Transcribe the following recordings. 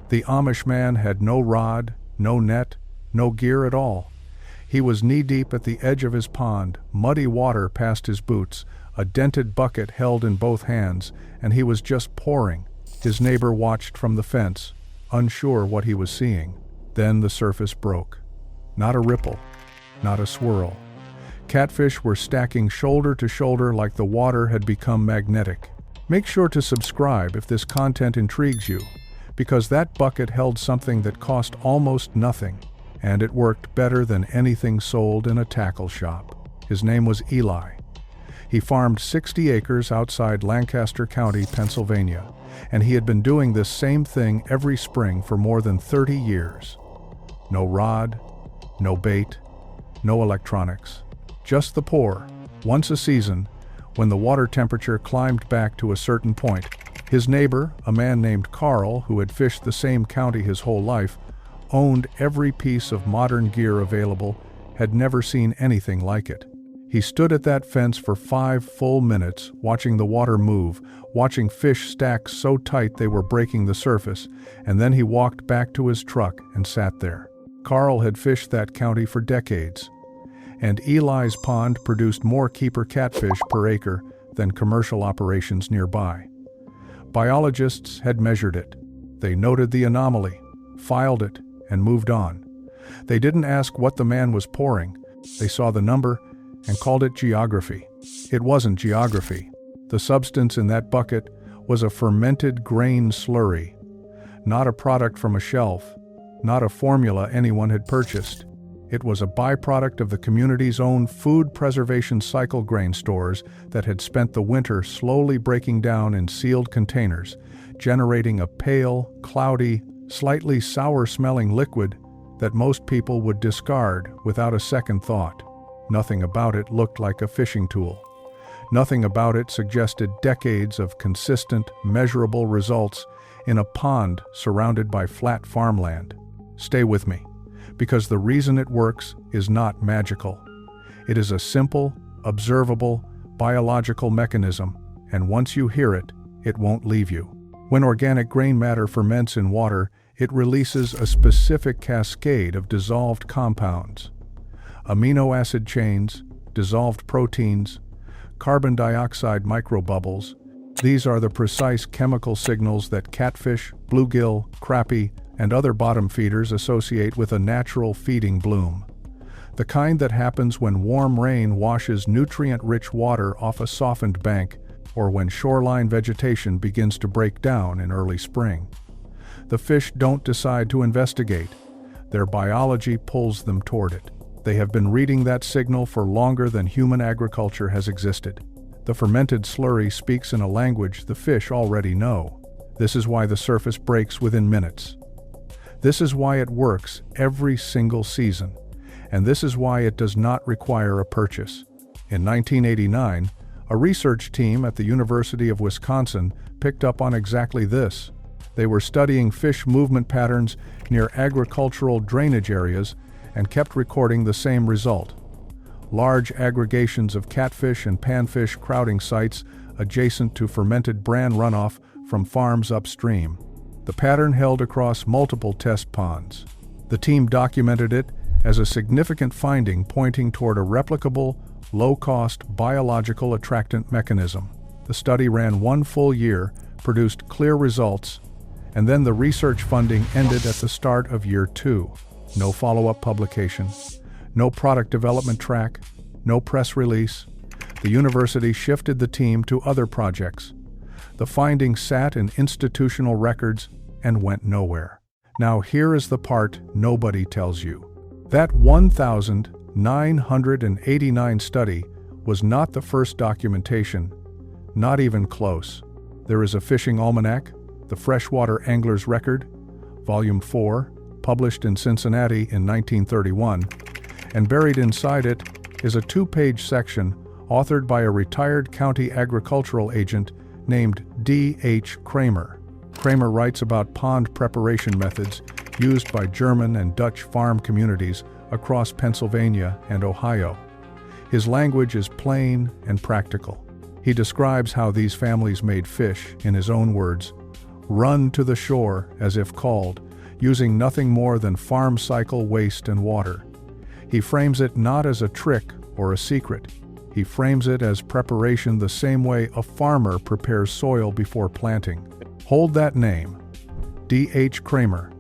The Amish man had no rod, no net, no gear at all. He was knee-deep at the edge of his pond, muddy water past his boots, a dented bucket held in both hands, and he was just pouring. His neighbor watched from the fence, unsure what he was seeing. Then the surface broke. Not a ripple, not a swirl. Catfish were stacking shoulder to shoulder like the water had become magnetic. Make sure to subscribe if this content intrigues you, because that bucket held something that cost almost nothing, and it worked better than anything sold in a tackle shop. His name was Eli. He farmed 60 acres outside Lancaster County, Pennsylvania, and he had been doing this same thing every spring for more than 30 years. No rod, no bait, no electronics. Just the pour, once a season, when the water temperature climbed back to a certain point. His neighbor, a man named Carl, who had fished the same county his whole life, owned every piece of modern gear available, had never seen anything like it. He stood at that fence for 5 full minutes, watching the water move, watching fish stack so tight they were breaking the surface, and then he walked back to his truck and sat there. Carl had fished that county for decades, and Eli's pond produced more keeper catfish per acre than commercial operations nearby. Biologists had measured it. They noted the anomaly, filed it, and moved on. They didn't ask what the man was pouring. They saw the number and called it geography. It wasn't geography. The substance in that bucket was a fermented grain slurry, not a product from a shelf, not a formula anyone had purchased. It was a byproduct of the community's own food preservation cycle grain stores that had spent the winter slowly breaking down in sealed containers, generating a pale, cloudy, slightly sour-smelling liquid that most people would discard without a second thought. Nothing about it looked like a fishing tool. Nothing about it suggested decades of consistent, measurable results in a pond surrounded by flat farmland. Stay with me, because the reason it works is not magical. It is a simple, observable, biological mechanism, and once you hear it, it won't leave you. When organic grain matter ferments in water, it releases a specific cascade of dissolved compounds. Amino acid chains, dissolved proteins, carbon dioxide microbubbles. These are the precise chemical signals that catfish, bluegill, crappie, and other bottom feeders associate with a natural feeding bloom. The kind that happens when warm rain washes nutrient-rich water off a softened bank, or when shoreline vegetation begins to break down in early spring. The fish don't decide to investigate. Their biology pulls them toward it. They have been reading that signal for longer than human agriculture has existed. The fermented slurry speaks in a language the fish already know. This is why the surface breaks within minutes. This is why it works every single season. And this is why it does not require a purchase. In 1989, a research team at the University of Wisconsin picked up on exactly this. They were studying fish movement patterns near agricultural drainage areas and kept recording the same result. Large aggregations of catfish and panfish crowding sites adjacent to fermented bran runoff from farms upstream. The pattern held across multiple test ponds. The team documented it as a significant finding pointing toward a replicable, low-cost biological attractant mechanism. The study ran 1 full year, produced clear results, and then the research funding ended at the start of year 2. No follow-up publication, no product development track, no press release. The university shifted the team to other projects. The findings sat in institutional records and went nowhere. Now here is the part nobody tells you. That 1,989 study was not the first documentation, not even close. There is a fishing almanac, the Freshwater Angler's Record, Volume 4, published in Cincinnati in 1931, and buried inside it is a 2-page section authored by a retired county agricultural agent named D.H. Kramer. Kramer writes about pond preparation methods used by German and Dutch farm communities across Pennsylvania and Ohio. His language is plain and practical. He describes how these families made fish, in his own words, run to the shore, as if called, using nothing more than farm cycle waste and water. He frames it not as a trick or a secret. He frames it as preparation the same way a farmer prepares soil before planting. Hold that name, D.H. Kramer,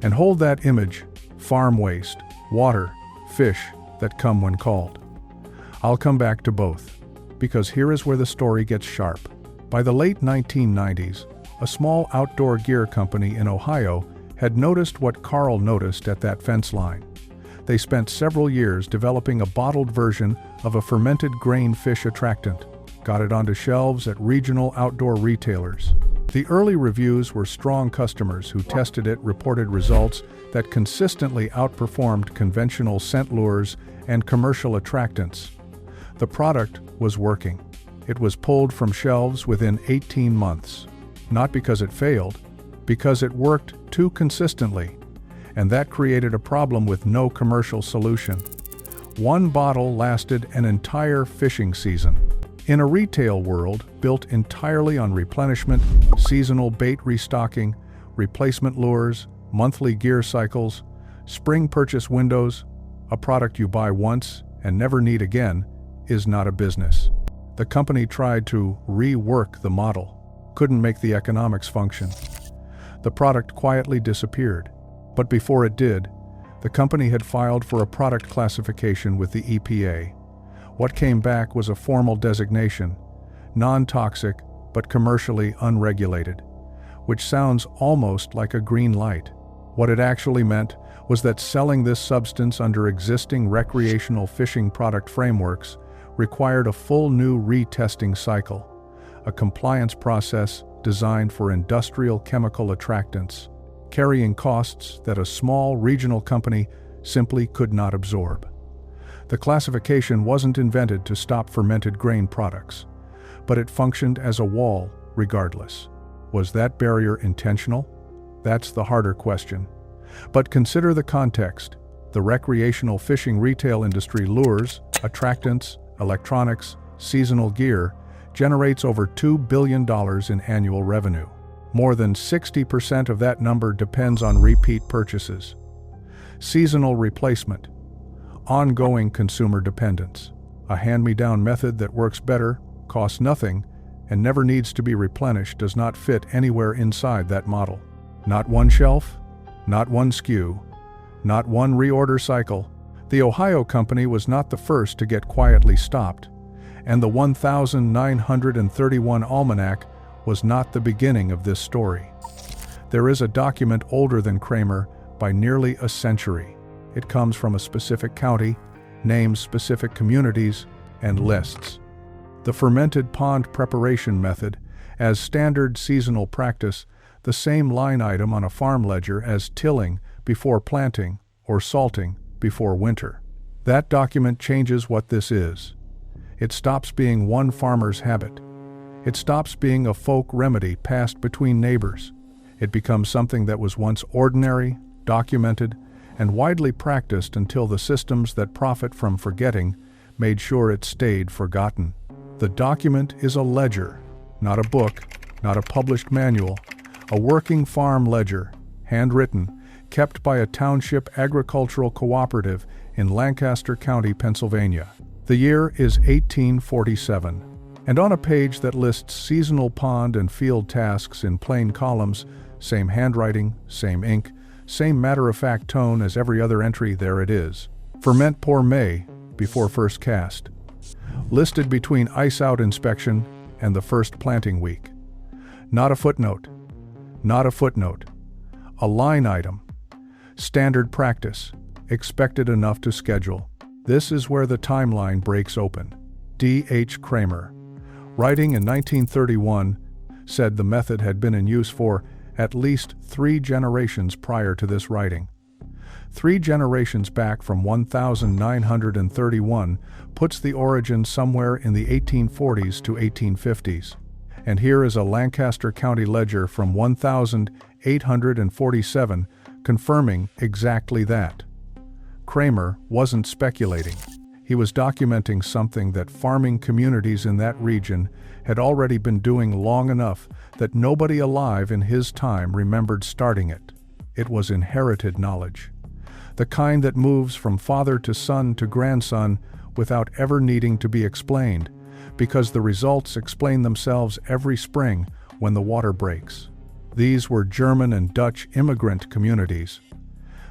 and hold that image, farm waste, water, fish, that come when called. I'll come back to both, because here is where the story gets sharp. By the late 1990s, a small outdoor gear company in Ohio had noticed what Carl noticed at that fence line. They spent several years developing a bottled version of a fermented grain fish attractant, got it onto shelves at regional outdoor retailers. The early reviews were strong. Customers who tested it reported results that consistently outperformed conventional scent lures and commercial attractants. The product was working. It was pulled from shelves within 18 months. Not because it failed, because it worked too consistently. And that created a problem with no commercial solution. One bottle lasted an entire fishing season. In a retail world built entirely on replenishment, seasonal bait restocking, replacement lures, monthly gear cycles, spring purchase windows, a product you buy once and never need again is not a business. The company tried to rework the model, couldn't make the economics function. The product quietly disappeared. But before it did, the company had filed for a product classification with the EPA. What came back was a formal designation, non-toxic but commercially unregulated, which sounds almost like a green light. What it actually meant was that selling this substance under existing recreational fishing product frameworks required a full new retesting cycle, a compliance process designed for industrial chemical attractants, carrying costs that a small regional company simply could not absorb. The classification wasn't invented to stop fermented grain products, but it functioned as a wall regardless. Was that barrier intentional? That's the harder question. But consider the context. The recreational fishing retail industry lures, attractants, electronics, seasonal gear generates over $2 billion in annual revenue. More than 60% of that number depends on repeat purchases. Seasonal replacement, ongoing consumer dependence, a hand-me-down method that works better, costs nothing, and never needs to be replenished does not fit anywhere inside that model. Not one shelf, not one SKU, not one reorder cycle. The Ohio company was not the first to get quietly stopped, and the 1931 almanac was not the beginning of this story. There is a document older than Kramer by nearly a century. It comes from a specific county, names specific communities, and lists the fermented pond preparation method as standard seasonal practice, the same line item on a farm ledger as tilling before planting or salting before winter. That document changes what this is. It stops being one farmer's habit. It stops being a folk remedy passed between neighbors. It becomes something that was once ordinary, documented, and widely practiced until the systems that profit from forgetting made sure it stayed forgotten. The document is a ledger, not a book, not a published manual, a working farm ledger, handwritten, kept by a township agricultural cooperative in Lancaster County, Pennsylvania. The year is 1847. And on a page that lists seasonal pond and field tasks in plain columns, same handwriting, same ink, same matter-of-fact tone as every other entry, there it is. Ferment pour May, before first cast. Listed between ice-out inspection and the first planting week. Not a footnote. Not a footnote. A line item. Standard practice. Expected enough to schedule. This is where the timeline breaks open. D.H. Kramer, writing in 1931, said the method had been in use for at least 3 generations prior to this writing. 3 generations back from 1931 puts the origin somewhere in the 1840s to 1850s. And here is a Lancaster County ledger from 1847 confirming exactly that. Kramer wasn't speculating. He was documenting something that farming communities in that region had already been doing long enough that nobody alive in his time remembered starting it. It was inherited knowledge. The kind that moves from father to son to grandson without ever needing to be explained, because the results explain themselves every spring when the water breaks. These were German and Dutch immigrant communities.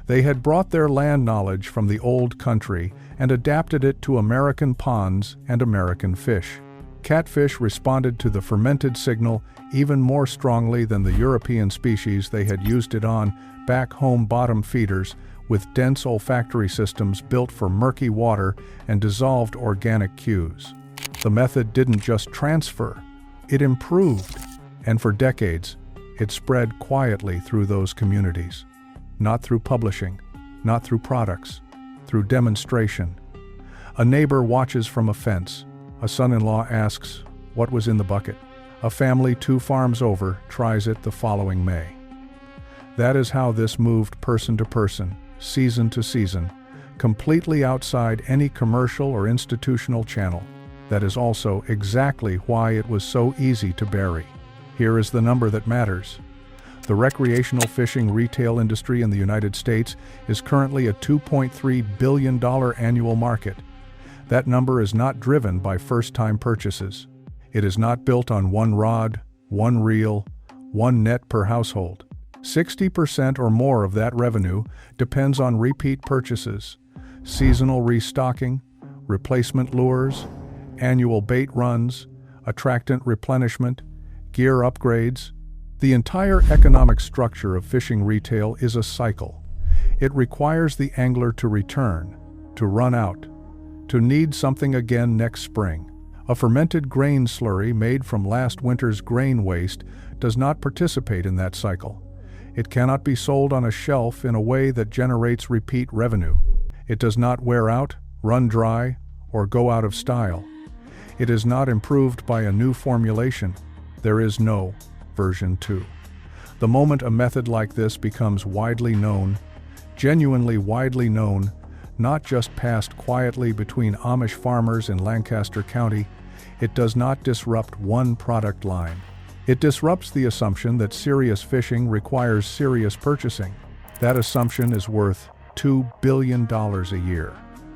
They had brought their land knowledge from the old country and adapted it to American ponds and American fish. Catfish responded to the fermented signal even more strongly than the European species they had used it on back-home bottom feeders with dense olfactory systems built for murky water and dissolved organic cues. The method didn't just transfer, it improved, and for decades, it spread quietly through those communities. Not through publishing, not through products, through demonstration. A neighbor watches from a fence. A son-in-law asks, "What was in the bucket?" A family 2 farms over tries it the following May. That is how this moved person to person, season to season, completely outside any commercial or institutional channel. That is also exactly why it was so easy to bury. Here is the number that matters. The recreational fishing retail industry in the United States is currently a $2.3 billion annual market. That number is not driven by first-time purchases. It is not built on one rod, one reel, one net per household. 60% or more of that revenue depends on repeat purchases, seasonal restocking, replacement lures, annual bait runs, attractant replenishment, gear upgrades. The entire economic structure of fishing retail is a cycle. It requires the angler to return, to run out, to need something again next spring. A fermented grain slurry made from last winter's grain waste does not participate in that cycle. It cannot be sold on a shelf in a way that generates repeat revenue. It does not wear out, run dry, or go out of style. It is not improved by a new formulation. There is no version 2. The moment a method like this becomes widely known, genuinely widely known, not just passed quietly between Amish farmers in Lancaster County, it does not disrupt one product line. It disrupts the assumption that serious fishing requires serious purchasing. That assumption is worth $2 billion a year.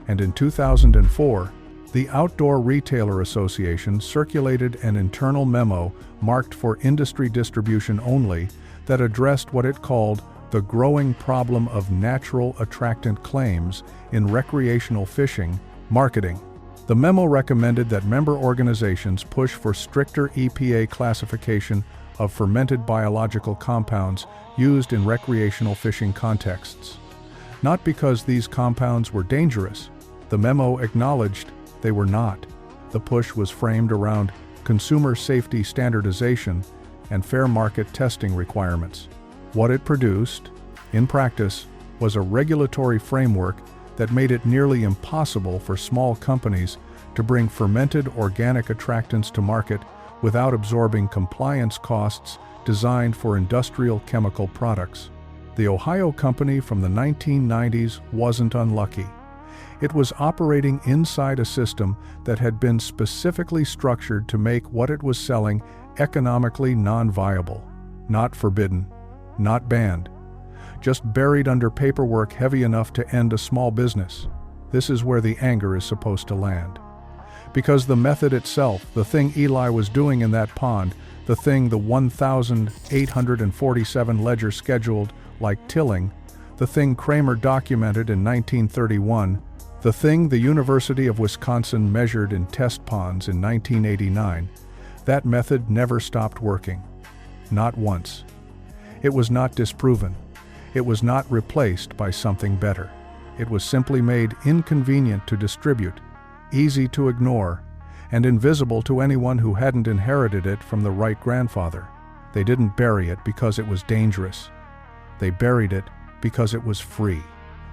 And in 2004, the Outdoor Retailer Association circulated an internal memo marked for industry distribution only that addressed what it called the growing problem of natural attractant claims in recreational fishing marketing. The memo recommended that member organizations push for stricter EPA classification of fermented biological compounds used in recreational fishing contexts. Not because these compounds were dangerous. The memo acknowledged they were not. The push was framed around consumer safety standardization and fair market testing requirements. What it produced, in practice, was a regulatory framework that made it nearly impossible for small companies to bring fermented organic attractants to market without absorbing compliance costs designed for industrial chemical products. The Ohio company from the 1990s wasn't unlucky. It was operating inside a system that had been specifically structured to make what it was selling economically non-viable, not forbidden, not banned, just buried under paperwork heavy enough to end a small business. This is where the anger is supposed to land. Because the method itself, the thing Eli was doing in that pond, the thing the 1,847 ledger scheduled like tilling, the thing Kramer documented in 1931, the thing the University of Wisconsin measured in test ponds in 1989, that method never stopped working. Not once. It was not disproven. It was not replaced by something better. It was simply made inconvenient to distribute, easy to ignore, and invisible to anyone who hadn't inherited it from the right grandfather. They didn't bury it because it was dangerous. They buried it because it was free.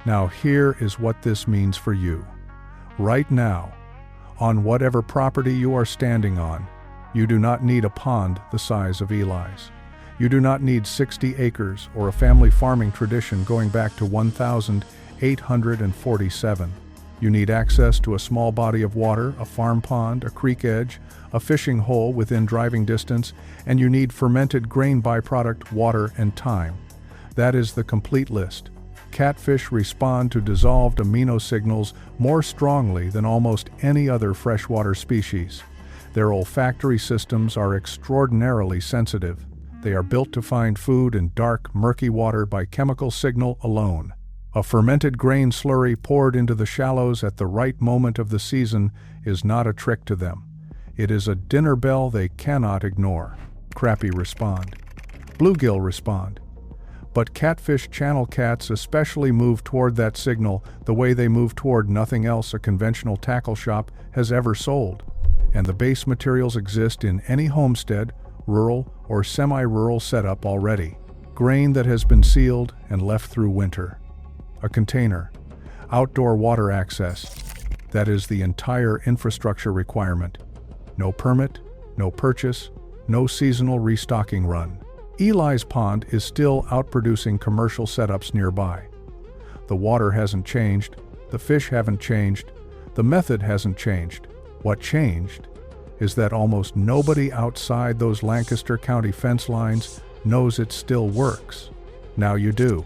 Now here is what this means for you. Right now, on whatever property you are standing on, you do not need a pond the size of Eli's. You do not need 60 acres or a family farming tradition going back to 1,847. You need access to a small body of water, a farm pond, a creek edge, a fishing hole within driving distance, and you need fermented grain byproduct, water, and time. That is the complete list. Catfish respond to dissolved amino signals more strongly than almost any other freshwater species. Their olfactory systems are extraordinarily sensitive. They are built to find food in dark, murky water by chemical signal alone. A fermented grain slurry poured into the shallows at the right moment of the season is not a trick to them. It is a dinner bell they cannot ignore. Crappie respond. Bluegill respond. But catfish channel cats especially move toward that signal the way they move toward nothing else a conventional tackle shop has ever sold. And the base materials exist in any homestead, rural or semi-rural setup already. Grain that has been sealed and left through winter. A container. Outdoor water access. That is the entire infrastructure requirement. No permit, no purchase, no seasonal restocking run. Eli's Pond is still outproducing commercial setups nearby. The water hasn't changed, the fish haven't changed, the method hasn't changed. What changed is that almost nobody outside those Lancaster County fence lines knows it still works. Now you do.